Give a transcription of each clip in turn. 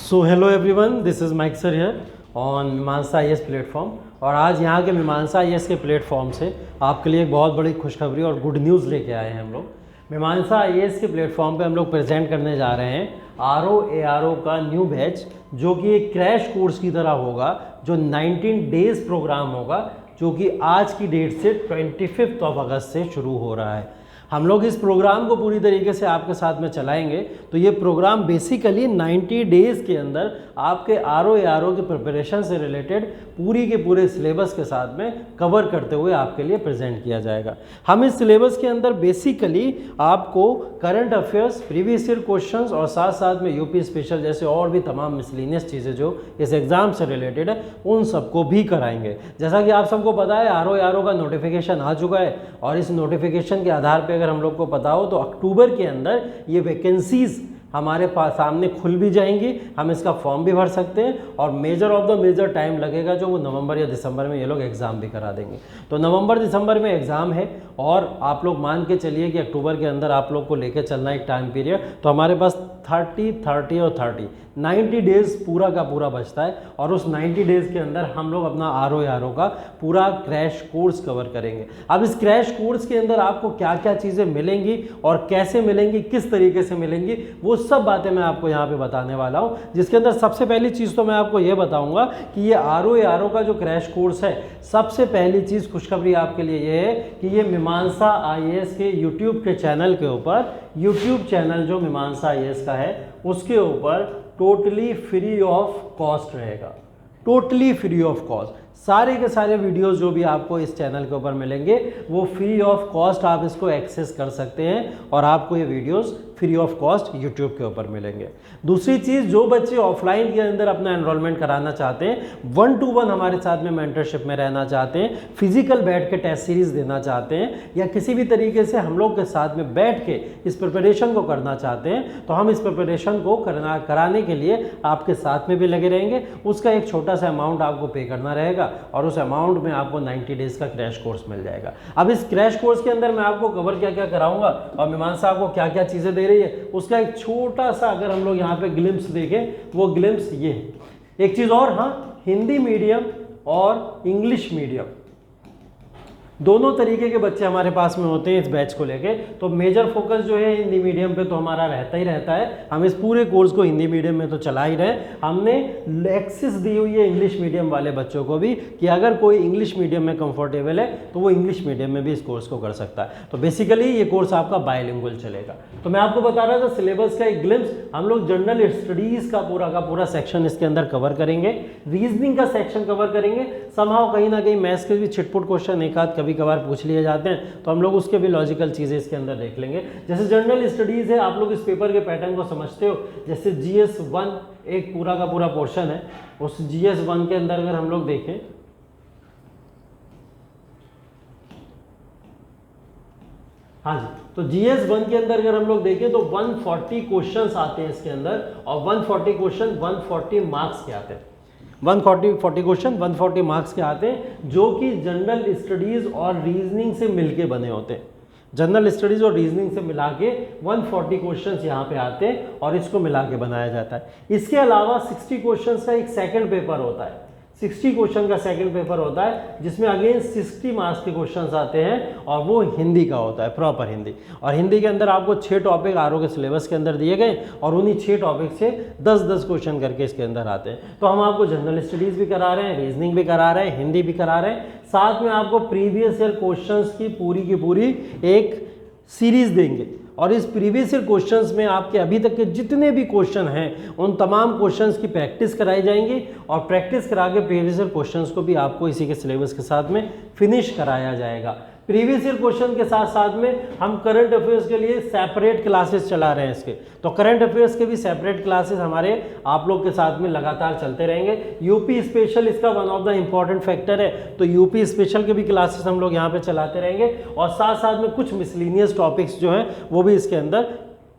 So hello everyone, this is Mike sir here on Mimansa IAS platform. और आज यहाँ के मीमांसा आईएएस के प्लेटफॉर्म से आपके लिए एक बहुत बड़ी खुशखबरी और गुड न्यूज़ लेके आए हैं हम लोग। मीमांसा आईएएस के प्लेटफॉर्म पे हम लोग प्रेजेंट करने जा रहे हैं RO का न्यू बैच, जो कि एक क्रैश कोर्स की तरह होगा, जो 19 डेज़ प्रोग्राम होगा, जो कि आज की डेट से 25 अगस्त से शुरू हो रहा है। हम लोग इस प्रोग्राम को पूरी तरीके से आपके साथ में चलाएंगे। तो ये प्रोग्राम बेसिकली 90 डेज़ के अंदर आपके RO के प्रिपरेशन से रिलेटेड पूरी के पूरे सिलेबस के साथ में कवर करते हुए आपके लिए प्रेजेंट किया जाएगा। हम इस सिलेबस के अंदर बेसिकली आपको current affairs, previous year questions और साथ साथ में यूपी स्पेशल जैसे और भी तमाम मिसलिनियस चीज़ें जो इस एग्ज़ाम से रिलेटेड है उन सबको भी कराएंगे। जैसा कि आप सबको पता है RO का नोटिफिकेशन आ चुका है और इस नोटिफिकेशन के आधार पर अगर हम लोग को पता हो तो अक्टूबर के अंदर ये वैकेंसीज हमारे पास सामने खुल भी जाएंगी, हम इसका फॉर्म भी भर सकते हैं और major of the major time लगेगा जो वो नवंबर या दिसंबर में ये लोग एग्ज़ाम भी करा देंगे। तो नवंबर दिसंबर में एग्ज़ाम है और आप लोग मान के चलिए कि अक्टूबर के अंदर आप लोग को लेकर चलना एक टाइम पीरियड। तो हमारे पास 30 और 30 90 डेज़ पूरा का पूरा बचता है और उस 90 डेज़ के अंदर हम लोग अपना RO का पूरा क्रैश कोर्स कवर करेंगे। अब इस क्रैश कोर्स के अंदर आपको क्या क्या चीज़ें मिलेंगी और कैसे मिलेंगी, किस तरीके से मिलेंगी, वो सब बातें मैं आपको यहाँ पे बताने वाला हूँ। जिसके अंदर सबसे पहली चीज़ तो मैं आपको ये बताऊँगा कि ये RO का जो क्रैश कोर्स है, सबसे पहली चीज़ खुशखबरी आपके लिए ये है कि ये मीमांसा आईएएस के यूट्यूब के चैनल के ऊपर, यूट्यूब चैनल जो मीमांसा आईएएस का है उसके ऊपर टोटली फ्री ऑफ कॉस्ट रहेगा। टोटली फ्री ऑफ कॉस्ट सारे के सारे वीडियोस जो भी आपको इस चैनल के ऊपर मिलेंगे वो फ्री ऑफ कॉस्ट आप इसको एक्सेस कर सकते हैं और आपको ये videos free of cost YouTube के ऊपर मिलेंगे। दूसरी चीज़, जो बच्चे ऑफलाइन के अंदर अपना एनरोलमेंट कराना चाहते हैं, 1-to-1 हमारे साथ में मेंटरशिप में रहना चाहते हैं, फिजिकल बैठ के टेस्ट सीरीज देना चाहते हैं या किसी भी तरीके से हम लोग के साथ में बैठ के इस प्रिपरेशन को करना चाहते हैं, तो हम इस प्रिपरेशन को कराने के लिए आपके साथ में भी लगे रहेंगे। उसका एक छोटा सा अमाउंट आपको पे करना रहेगा और उस अमाउंट में आपको 90 डेज़ का क्रैश कोर्स मिल जाएगा। अब इस क्रैश कोर्स के अंदर मैं आपको कवर क्या क्या कराऊंगा और मीमांसा आपको क्या क्या चीज़ें दे रही है, उसका एक छोटा सा अगर हम लोग यहाँ पे ग्लिम्स देखें, वो ग्लिम्स ये है। एक चीज़ और, हाँ, हिंदी मीडियम और इंग्लिश मीडियम दोनों तरीके के बच्चे हमारे पास में होते हैं इस बैच को लेके। तो मेजर फोकस जो है हिंदी मीडियम पे तो हमारा रहता ही रहता है, हम इस पूरे कोर्स को हिंदी मीडियम में तो चला ही रहे। हमने एक्सेस दी हुई है इंग्लिश मीडियम वाले बच्चों को भी कि अगर कोई इंग्लिश मीडियम में कंफर्टेबल है तो वो इंग्लिश मीडियम में भी इस कोर्स को कर सकता है। तो बेसिकली ये कोर्स आपका बायलिंगुअल चलेगा। तो मैं आपको बता रहा था सिलेबस का एक ग्लिम्स, हम लोग जनरल स्टडीज़ का पूरा सेक्शन इसके अंदर कवर करेंगे, रीजनिंग का सेक्शन कवर करेंगे, समहाउ कहीं ना कहीं मैथ्स के भी छिटपुट क्वेश्चन एक आध कभी कभार पूछ लिए जाते हैं, तो हम लोग उसके भी लॉजिकल चीज़ें इसके अंदर देख लेंगे। जैसे जनरल स्टडीज़ है, आप लोग इस पेपर के पैटर्न को समझते हो। जैसे GS 1 एक पूरा का पूरा पोर्शन है, उस GS 1 के अंदर अगर हम लोग देखें, हाँ जी, तो GS 1 के अंदर अगर हम लोग देखें तो 140 क्वेश्चंस आते हैं इसके अंदर और 140 क्वेश्चन 140 मार्क्स के आते हैं। 140 क्वेश्चन 140 मार्क्स के आते हैं, जो कि जनरल स्टडीज़ और रीजनिंग से मिलके बने होते हैं। जनरल स्टडीज़ और रीजनिंग से मिला के 140 क्वेश्चंस यहाँ पे आते हैं और इसको मिला के बनाया जाता है। इसके अलावा 60 क्वेश्चंस का एक सेकंड पेपर होता है, 60 क्वेश्चन का सेकंड पेपर होता है, जिसमें अगेन 60 मार्क्स के क्वेश्चंस आते हैं और वो हिंदी का होता है, प्रॉपर हिंदी। और हिंदी के अंदर आपको 6 टॉपिक RO के सिलेबस के अंदर दिए गए और उन्हीं 6 टॉपिक से 10-10 क्वेश्चन करके इसके अंदर आते हैं। तो हम आपको जनरल स्टडीज़ भी करा रहे हैं, रीजनिंग भी करा रहे हैं, हिंदी भी करा रहे हैं, साथ में आपको प्रीवियस ईयर क्वेश्चंस की पूरी एक सीरीज़ देंगे। और इस प्रीवियस ईयर क्वेश्चंस में आपके अभी तक के जितने भी क्वेश्चन हैं उन तमाम क्वेश्चंस की प्रैक्टिस कराई जाएंगी और प्रैक्टिस करा के प्रीवियस ईयर क्वेश्चंस को भी आपको इसी के सिलेबस के साथ में फिनिश कराया जाएगा। प्रीवियस ईयर क्वेश्चन के साथ साथ में हम करंट अफेयर्स के लिए सेपरेट क्लासेस चला रहे हैं इसके। तो करंट अफेयर्स के भी सेपरेट क्लासेस हमारे आप लोग के साथ में लगातार चलते रहेंगे। यूपी स्पेशल इसका one of the important factor है, तो यूपी स्पेशल के भी क्लासेस हम लोग यहाँ पे चलाते रहेंगे और साथ साथ में कुछ मिसलिनियस टॉपिक्स जो हैं वो भी इसके अंदर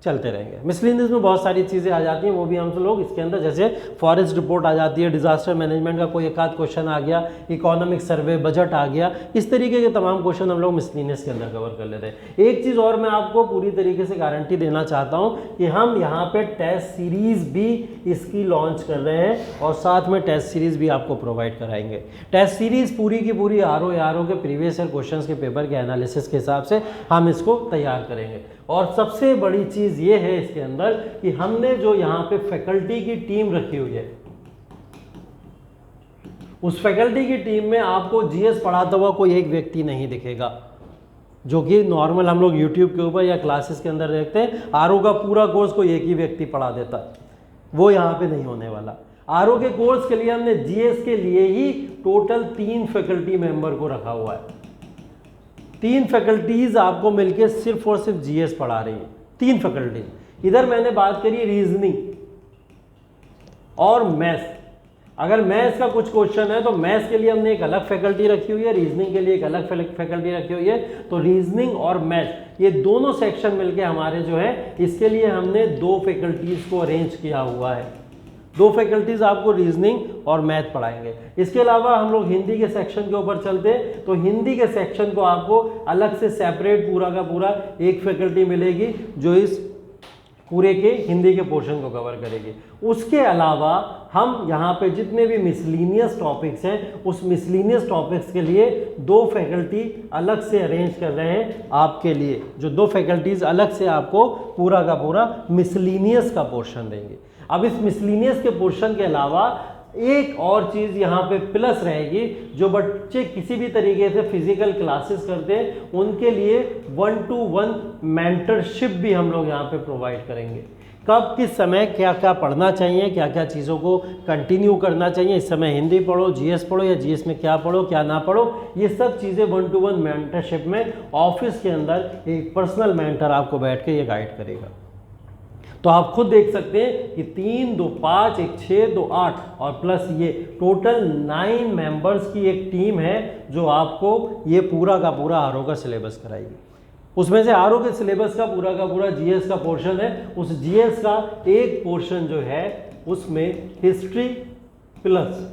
चलते रहेंगे। मिसलिनियस में बहुत सारी चीज़ें आ जाती हैं, वो भी हम लोग इसके अंदर, जैसे फॉरेस्ट रिपोर्ट आ जाती है, डिजास्टर मैनेजमेंट का कोई एक आध क्वेश्चन आ गया, इकोनॉमिक सर्वे, बजट आ गया, इस तरीके के तमाम क्वेश्चन हम लोग मिसलिनियस के अंदर कवर कर लेते हैं। एक चीज़ और मैं आपको पूरी तरीके से गारंटी देना चाहता हूँ कि हम यहाँ पे टेस्ट सीरीज़ भी इसकी लॉन्च कर रहे हैं और साथ में टेस्ट सीरीज़ भी आपको प्रोवाइड कराएंगे। टेस्ट सीरीज़ पूरी की पूरी आर ओ के प्रीवियस ईयर क्वेश्चंस के पेपर के एनालिसिस के हिसाब से हम इसको तैयार करेंगे। और सबसे बड़ी चीज़ ये है इसके अंदर कि हमने जो यहाँ पे फैकल्टी की टीम रखी हुई है, उस फैकल्टी की टीम में आपको जीएस पढ़ाता हुआ कोई एक व्यक्ति नहीं दिखेगा, जो कि नॉर्मल हम लोग यूट्यूब के ऊपर या क्लासेस के अंदर देखते हैं। आरओ का पूरा कोर्स कोई एक ही व्यक्ति पढ़ा देता है, वो यहाँ पे नहीं होने वाला। आरओ के कोर्स के लिए हमने जीएस के लिए ही टोटल 3 फैकल्टी मेंबर को रखा हुआ है। 3 फैकल्टीज आपको मिलके सिर्फ और सिर्फ जीएस पढ़ा रही है, 3 फैकल्टीज। इधर मैंने बात करी रीजनिंग और मैथ्स। अगर मैथ्स का कुछ क्वेश्चन है तो मैथ्स के लिए हमने एक अलग फैकल्टी रखी हुई है, रीजनिंग के लिए एक अलग फैकल्टी रखी हुई है। तो रीजनिंग और मैथ्स ये दोनों सेक्शन मिलके हमारे जो है, इसके लिए हमने 2 फैकल्टीज को अरेंज किया हुआ है। 2 फैकल्टीज आपको रीजनिंग और मैथ पढ़ाएंगे। इसके अलावा हम लोग हिंदी के सेक्शन के ऊपर चलते हैं, तो हिंदी के सेक्शन को आपको अलग से सेपरेट पूरा का पूरा एक फैकल्टी मिलेगी जो इस पूरे के हिंदी के पोर्शन को कवर करेगी। उसके अलावा हम यहाँ पे जितने भी मिसलिनियस टॉपिक्स हैं, उस मिसलिनियस टॉपिक्स के लिए 2 फैकल्टी अलग से अरेंज कर रहे हैं आपके लिए, जो 2 फैकल्टीज अलग से आपको पूरा का पूरा मिसलिनियस का पोर्शन देंगे। अब इस मिसलिनियस के पोर्शन के अलावा एक और चीज़ यहाँ पे प्लस रहेगी, जो बच्चे किसी भी तरीके से फिजिकल क्लासेस करते हैं उनके लिए 1-to-1 मेंटरशिप भी हम लोग यहाँ पे प्रोवाइड करेंगे। कब किस समय क्या क्या पढ़ना चाहिए, क्या क्या चीज़ों को कंटिन्यू करना चाहिए, इस समय हिंदी पढ़ो, जीएस पढ़ो, या जीएस में क्या पढ़ो क्या ना पढ़ो, ये सब चीज़ें 1-to-1 मेंटरशिप में ऑफिस के अंदर एक पर्सनल मेंटर आपको बैठ के ये गाइड करेगा। तो आप खुद देख सकते हैं कि 3, 2, 5, 1, 6, 2, 8 और प्लस ये टोटल 9 मेंबर्स की एक टीम है जो आपको ये पूरा का पूरा आरओ का सिलेबस कराएगी। उसमें से आरओ के सिलेबस का पूरा जीएस का पोर्शन है। उस जीएस का एक पोर्शन जो है उसमें हिस्ट्री प्लस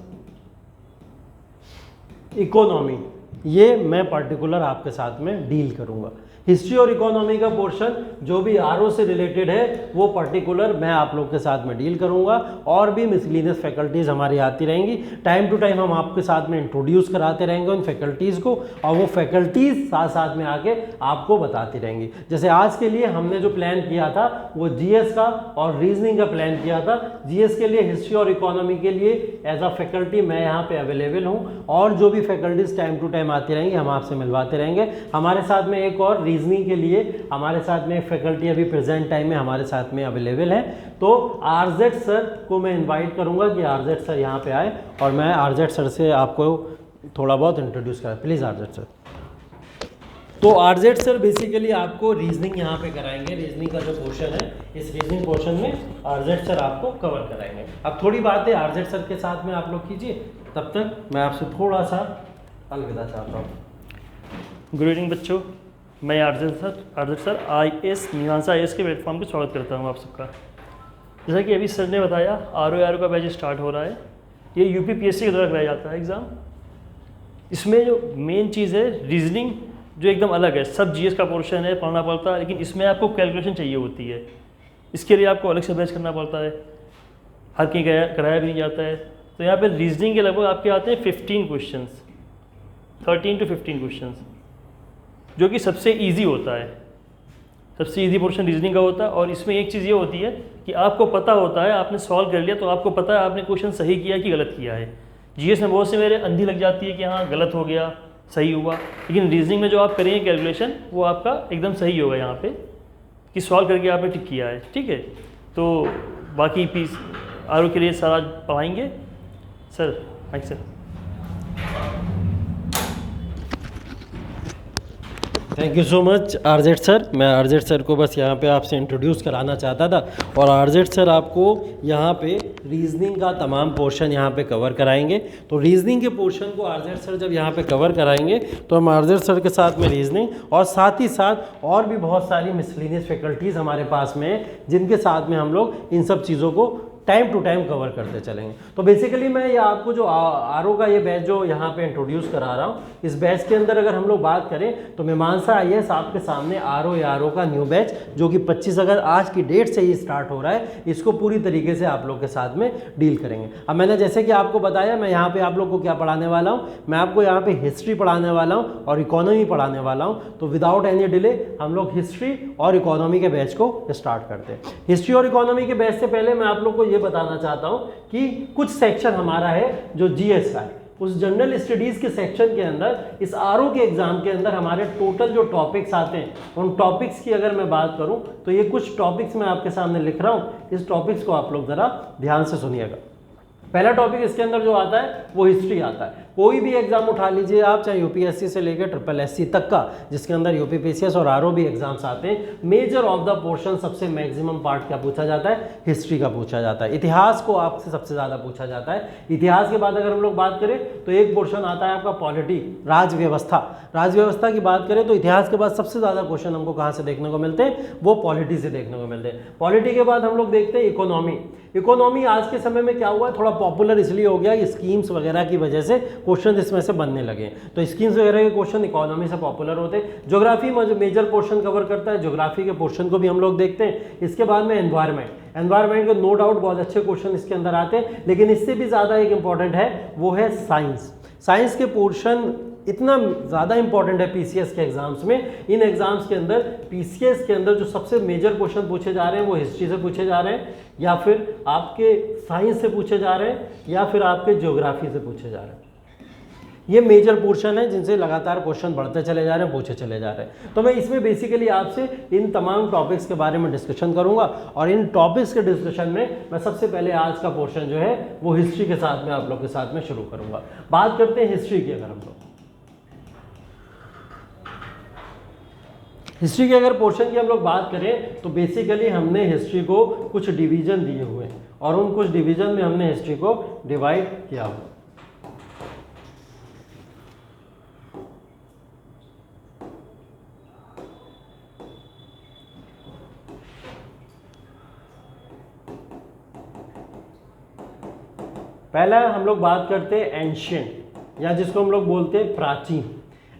इकोनॉमी, ये मैं पर्टिकुलर आपके साथ में डील करूंगा। हिस्ट्री और इकोनॉमी का पोर्शन जो भी आरओ से रिलेटेड है वो पर्टिकुलर मैं आप लोग के साथ में डील करूंगा। और भी मिसलिनियस फैकल्टीज़ हमारी आती रहेंगी, टाइम टू टाइम हम आपके साथ में इंट्रोड्यूस कराते रहेंगे उन फैकल्टीज़ को, और वो फैकल्टीज़ साथ साथ में आके आपको बताती रहेंगी। जैसे आज के लिए हमने जो प्लान किया था वो जीएस का और रीजनिंग का प्लान किया था। जीएस के लिए, हिस्ट्री और इकोनॉमी के लिए एज अ फैकल्टी मैं यहाँ पे अवेलेबल हूँ, और जो भी फैकल्टीज़ टाइम टू टाइम आती रहेंगी हम आपसे मिलवाते रहेंगे। हमारे साथ में एक और रीजनिंग के लिए हमारे साथ में फैकल्टी अभी प्रेजेंट टाइम में हमारे साथ में अवेलेबल है। तो आरजेड सर को मैं इनवाइट करूंगा कि आरजेड सर यहाँ पे आए और मैं आरजेड सर से आपको थोड़ा बहुत इंट्रोड्यूस करा। Please RZ sir. तो आरजेड सर बेसिकली आपको रीजनिंग यहाँ पे कराएंगे। रीजनिंग का जो पोर्शन है, इस रीजनिंग पोर्शन में आरजेड सर आपको कवर कराएंगे। अब थोड़ी बातें आरजेड सर के साथ में आप लोग कीजिए, तब तक मैं आपसे थोड़ा सा अलविदा चाहता हूँ। गुड इवनिंग बच्चों, मैं आरजेड सर आईएएस मीमांसा आईएएस के प्लेटफॉर्म पर स्वागत करता हूँ आप सबका। जैसा कि अभी सर ने बताया, आरओ का बैच स्टार्ट हो रहा है। ये यूपीपीएससी के द्वारा कराया जाता है एग्ज़ाम। इसमें जो मेन चीज़ है रीजनिंग, जो एकदम अलग है। सब जीएस का पोर्शन है, पढ़ना पड़ता है, लेकिन इसमें आपको कैलकुलेशन चाहिए होती है। इसके लिए आपको अलग से बैच करना पड़ता है, हर कहीं कराया भी नहीं जाता है। तो यहाँ पर रीजनिंग के लगभग आपके आते हैं 15 क्वेश्चन, 13 to 15 क्वेश्चन, जो कि सबसे इजी होता है। सबसे इजी पोर्शन रीजनिंग का होता है। और इसमें एक चीज़ ये होती है कि आपको पता होता है, आपने सॉल्व कर लिया तो आपको पता है आपने क्वेश्चन सही किया कि गलत किया है। जीएस में बहुत से मेरे अंधी लग जाती है कि हाँ गलत हो गया, सही हुआ, लेकिन रीजनिंग में जो आप करेंगे कैलकुलेशन, वो आपका एकदम सही होगा यहाँ पे कि सॉल्व करके आपने टिक किया है। ठीक है, तो बाकी पीस आरओ के लिए सारा पढ़ाएंगे sir. Thank sir. Thank you so much RZ sir. मैं आरजेड सर को बस यहाँ पे आपसे इंट्रोड्यूस कराना चाहता था, और आरजेड सर आपको यहाँ पे रीजनिंग का तमाम पोर्शन यहाँ पे कवर कराएंगे। तो रीजनिंग के पोर्शन को आरजेड सर जब यहाँ पे कवर कराएंगे तो हम आरजेड सर के साथ में रीजनिंग और साथ ही साथ और भी बहुत सारी मिसलिनियस फैकल्टीज़ हमारे पास में हैं, जिनके साथ में हम लोग इन सब चीज़ों को टाइम टू टाइम कवर करते चलेंगे। तो बेसिकली मैं ये आपको जो आरओ का ये बैच जो यहाँ पे इंट्रोड्यूस करा रहा हूँ, इस बैच के अंदर अगर हम लोग बात करें तो मीमांसा आईएएस आपके सामने आरओ का न्यू बैच जो कि 25 अगस्त आज की डेट से ही स्टार्ट हो रहा है, इसको पूरी तरीके से आप लोग के साथ में डील करेंगे। अब मैंने जैसे कि आपको बताया, मैं यहाँ पे आप लोग को क्या पढ़ाने वाला हूँ, मैं आपको यहाँ पे हिस्ट्री पढ़ाने वाला हूँ और इकोनॉमी पढ़ाने वाला हूँ। तो विदाउट एनी डिले हम लोग हिस्ट्री और इकोनॉमी के बैच को स्टार्ट करते हैं। हिस्ट्री और इकोनॉमी के बैच से पहले मैं आप लोग को ये बताना चाहता हूं कि कुछ सेक्शन हमारा है जो जीएस का है, उस जनरल स्टडीज के सेक्शन के अंदर इस आरओ के एग्जाम के अंदर हमारे टोटल जो टॉपिक्स आते हैं, उन टॉपिक्स की अगर मैं बात करूं तो ये कुछ टॉपिक्स मैं आपके सामने लिख रहा हूं। इस टॉपिक्स को आप लोग जरा ध्यान से सुनिएगा। पहला टॉपिक इसके अंदर जो आता है वो हिस्ट्री आता है। कोई भी एग्जाम उठा लीजिए आप, चाहे यूपीएससी से लेकर SSS तक का, जिसके अंदर यूपीपीसीएस और आरओ भी एग्जाम्स आते हैं, मेजर ऑफ द पोर्शन सबसे मैक्सिमम पार्ट क्या पूछा जाता है, हिस्ट्री का पूछा जाता है। इतिहास को आपसे सबसे ज़्यादा पूछा जाता है। इतिहास के बाद अगर हम लोग बात करें तो एक पोर्शन आता है आपका पॉलिटी, राजव्यवस्था। राजव्यवस्था की बात करें तो इतिहास के बाद सबसे ज़्यादा क्वेश्चन हमको कहाँ से देखने को मिलते हैं, वो पॉलिटी से देखने को मिलते हैं। पॉलिटी के बाद हम लोग देखते हैं इकोनॉमी। इकोनॉमी आज के समय में क्या हुआ, थोड़ा पॉपुलर इसलिए हो गया कि स्कीम्स वगैरह की वजह से क्वेश्चन इसमें से बनने लगे, तो स्कीम्स वगैरह के क्वेश्चन इकोनॉमी से पॉपुलर होते हैं। ज्योग्राफी मेजर पोर्शन कवर करता है, ज्योग्राफी के पोर्शन को भी हम लोग देखते हैं। इसके बाद में एनवायरमेंट के नो डाउट बहुत अच्छे क्वेश्चन इसके अंदर आते हैं, लेकिन इससे भी ज़्यादा एक इंपॉर्टेंट है, वो है साइंस। साइंस के पोर्शन इतना ज़्यादा इंपॉर्टेंट है पीसीएस के एग्जाम्स में। इन एग्जाम्स के अंदर पीसीएस के अंदर जो सबसे मेजर क्वेश्चन पूछे जा रहे हैं वो हिस्ट्री से पूछे जा रहे हैं, या फिर आपके साइंस से पूछे जा रहे हैं, या फिर आपके ज्योग्राफी से पूछे जा रहे हैं। ये मेजर पोर्शन है जिनसे लगातार क्वेश्चन बढ़ते चले जा रहे हैं, पूछे चले जा रहे हैं। तो मैं इसमें बेसिकली आपसे इन तमाम टॉपिक्स के बारे में डिस्कशन करूंगा, और इन टॉपिक्स के डिस्कशन में मैं सबसे पहले आज का पोर्शन जो है वो हिस्ट्री के साथ में आप लोग के साथ में शुरू करूंगा। बात करते हैं हिस्ट्री की। अगर हम लोग हिस्ट्री के अगर पोर्शन की हम लोग बात करें तो बेसिकली हमने हिस्ट्री को कुछ डिवीजन दिए हुए हैं, और उन कुछ डिवीजन में हमने हिस्ट्री को डिवाइड किया हुआ। पहला हम लोग बात करते हैं एंशिएंट, या जिसको हम लोग बोलते हैं प्राचीन।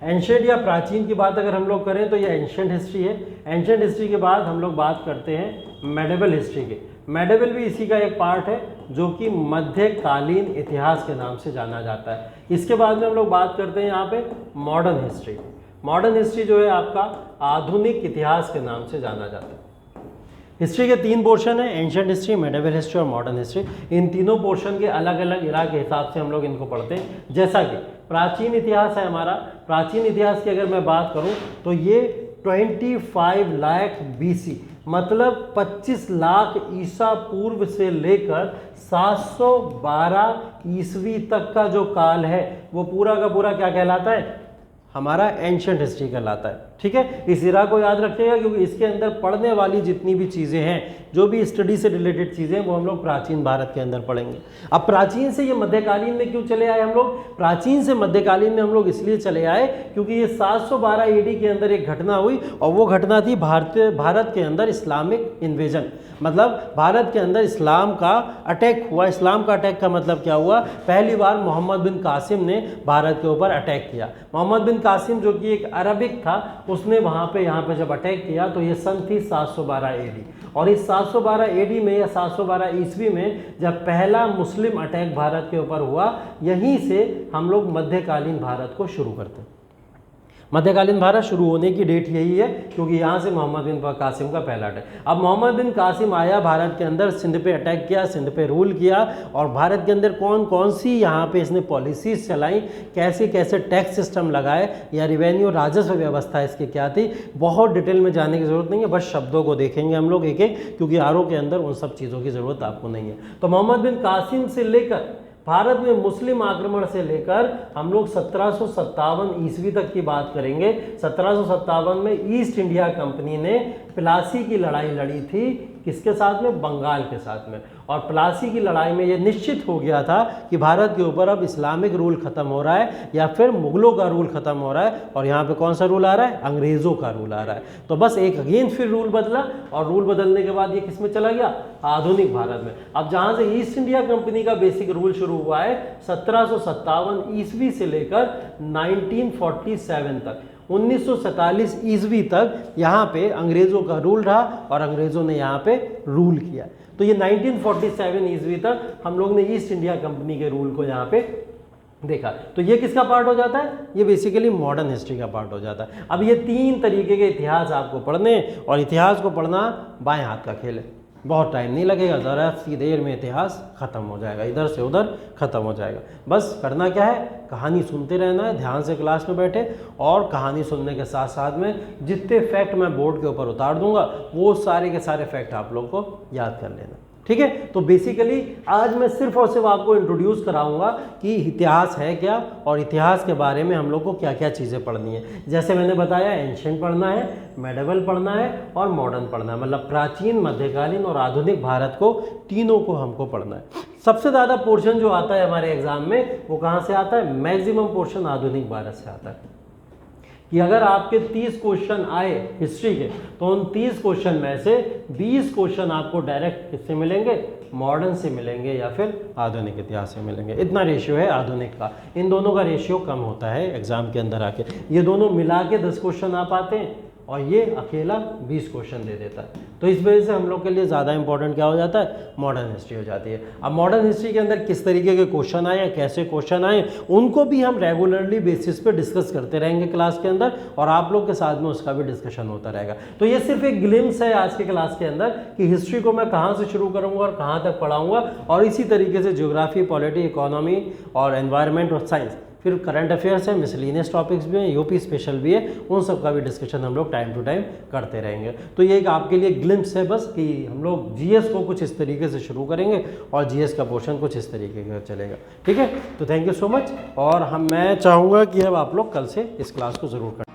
एंशिएंट या प्राचीन की बात अगर हम लोग करें तो ये एंशिएंट हिस्ट्री है। एंशिएंट हिस्ट्री के बाद हम लोग बात करते हैं मेडिवल हिस्ट्री के। मेडिवल भी इसी का एक पार्ट है, जो कि मध्यकालीन इतिहास के नाम से जाना जाता है। इसके बाद में हम लोग बात करते हैं यहाँ पे मॉडर्न हिस्ट्री। मॉडर्न हिस्ट्री जो है आपका आधुनिक इतिहास के नाम से जाना जाता है। हिस्ट्री के 3 पोर्शन है, एंशिएंट हिस्ट्री, मेडिवल हिस्ट्री और मॉडर्न हिस्ट्री। इन तीनों पोर्शन के अलग अलग इरा के हिसाब से हम लोग इनको पढ़ते हैं। जैसा कि प्राचीन इतिहास है हमारा, प्राचीन इतिहास की अगर मैं बात करूं तो ये 25 लाख BC, मतलब 25 लाख ईसा पूर्व से लेकर 712 ईस्वी तक का जो काल है वो पूरा का पूरा क्या कहलाता है, हमारा एंशिएंट हिस्ट्री कहलाता है। ठीक है, इस इरा को याद रखिएगा, क्योंकि इसके अंदर पढ़ने वाली जितनी भी चीज़ें हैं, जो भी स्टडी से रिलेटेड चीज़ें, वो हम लोग प्राचीन भारत के अंदर पढ़ेंगे। अब प्राचीन से ये मध्यकालीन में क्यों चले आए हम लोग, प्राचीन से मध्यकालीन में हम लोग इसलिए चले आए क्योंकि ये 712 AD के अंदर एक घटना हुई, और वो घटना थी भारत के अंदर इस्लामिक इन्वेजन। मतलब भारत के अंदर इस्लाम का अटैक हुआ। इस्लाम का अटैक का मतलब क्या हुआ, पहली बार मोहम्मद बिन कासिम ने भारत के ऊपर अटैक किया। मोहम्मद बिन कासिम जो कि एक अरबिक था, उसने यहाँ पे जब अटैक किया तो ये सन थी 712 AD। और इस 712 AD में या 712 ईस्वी में जब पहला मुस्लिम अटैक भारत के ऊपर हुआ, यहीं से हम लोग मध्यकालीन भारत को शुरू करते हैं। मध्यकालीन भारत शुरू होने की डेट यही है, क्योंकि यहाँ से मोहम्मद बिन कासिम का पहला अटैक। अब मोहम्मद बिन कासिम आया भारत के अंदर, सिंध पे अटैक किया, सिंध पे रूल किया, और भारत के अंदर कौन कौन सी यहाँ पे इसने पॉलिसीज चलाई, कैसे कैसे टैक्स सिस्टम लगाए, या रिवेन्यू राजस्व व्यवस्था इसकी क्या थी, बहुत डिटेल में जाने की ज़रूरत नहीं है, बस शब्दों को देखेंगे हम लोग एक एक, क्योंकि आरओ के अंदर उन सब चीज़ों की ज़रूरत आपको नहीं है। तो मोहम्मद बिन कासिम से लेकर भारत में मुस्लिम आक्रमण से लेकर हम लोग 1757 ईस्वी तक की बात करेंगे। 1757 में ईस्ट इंडिया कंपनी ने प्लासी की लड़ाई लड़ी थी, किसके साथ में? बंगाल के साथ में। और प्लासी की लड़ाई में ये निश्चित हो गया था कि भारत के ऊपर अब इस्लामिक रूल खत्म हो रहा है या फिर मुगलों का रूल खत्म हो रहा है, और यहाँ पे कौन सा रूल आ रहा है? अंग्रेजों का रूल आ रहा है। तो बस एक अगेन फिर रूल बदला, और रूल बदलने के बाद ये किस में चला गया? आधुनिक भारत में। अब जहाँ से ईस्ट इंडिया कंपनी का बेसिक रूल शुरू हुआ है 1757 ईस्वी से लेकर 1947 तक, 1947 ईस्वी तक यहाँ पे अंग्रेजों का रूल रहा और अंग्रेजों ने यहाँ पे रूल किया। तो ये 1947 ईस्वी तक हम लोग ने ईस्ट इंडिया कंपनी के रूल को यहाँ पे देखा। तो ये किसका पार्ट हो जाता है? ये बेसिकली मॉडर्न हिस्ट्री का पार्ट हो जाता है। अब ये 3 तरीके के इतिहास आपको पढ़ने, और इतिहास को पढ़ना बाएं हाथ का खेल है, बहुत टाइम नहीं लगेगा, ज़रा सी देर में इतिहास खत्म हो जाएगा, इधर से उधर खत्म हो जाएगा। बस करना क्या है? कहानी सुनते रहना है, ध्यान से क्लास में बैठे, और कहानी सुनने के साथ साथ में जितने फैक्ट मैं बोर्ड के ऊपर उतार दूंगा वो सारे के सारे फैक्ट आप लोग को याद कर लेना, ठीक है। तो बेसिकली आज मैं सिर्फ और सिर्फ आपको इंट्रोड्यूस कराऊंगा कि इतिहास है क्या, और इतिहास के बारे में हम लोग को क्या क्या चीज़ें पढ़नी है। जैसे मैंने बताया, एंशिएंट पढ़ना है, मेडिवल पढ़ना है और मॉडर्न पढ़ना है, मतलब प्राचीन, मध्यकालीन और आधुनिक भारत को, तीनों को हमको पढ़ना है। सबसे ज़्यादा पोर्शन जो आता है हमारे एग्जाम में वो कहाँ से आता है? मैक्सिमम पोर्शन आधुनिक भारत से आता है। कि अगर आपके 30 क्वेश्चन आए हिस्ट्री के, तो उन 30 क्वेश्चन में से 20 क्वेश्चन आपको डायरेक्ट किससे मिलेंगे? मॉडर्न से मिलेंगे या फिर आधुनिक इतिहास से मिलेंगे। इतना रेशियो है आधुनिक का, इन दोनों का रेशियो कम होता है एग्जाम के अंदर आके। ये दोनों मिला के 10 क्वेश्चन आ पाते हैं और ये अकेला 20 क्वेश्चन दे देता है। तो इस वजह से हम लोग के लिए ज़्यादा इंपॉर्टेंट क्या हो जाता है? मॉडर्न हिस्ट्री हो जाती है। अब मॉडर्न हिस्ट्री के अंदर किस तरीके के क्वेश्चन आए, कैसे क्वेश्चन आए, उनको भी हम रेगुलरली बेसिस पे डिस्कस करते रहेंगे क्लास के अंदर, और आप लोग के साथ में उसका भी डिस्कशन होता रहेगा। तो ये सिर्फ एक ग्लिम्स है आज के क्लास के अंदर कि हिस्ट्री को मैं कहाँ से शुरू करूँगा और कहाँ तक पढ़ाऊँगा, और इसी तरीके से ज्योग्राफी, पॉलिटी, इकोनॉमी और एनवायरनमेंट और साइंस, फिर करंट अफेयर्स है, मिसलिनियस टॉपिक्स भी हैं, यूपी स्पेशल भी है, उन सब का भी डिस्कशन हम लोग टाइम टू टाइम करते रहेंगे। तो ये एक आपके लिए ग्लिम्स है बस कि हम लोग जीएस को कुछ इस तरीके से शुरू करेंगे और जीएस का पोर्शन कुछ इस तरीके का चलेगा, ठीक है। तो थैंक यू सो मच, और मैं चाहूँगा कि अब आप लोग कल से इस क्लास को ज़रूर करें।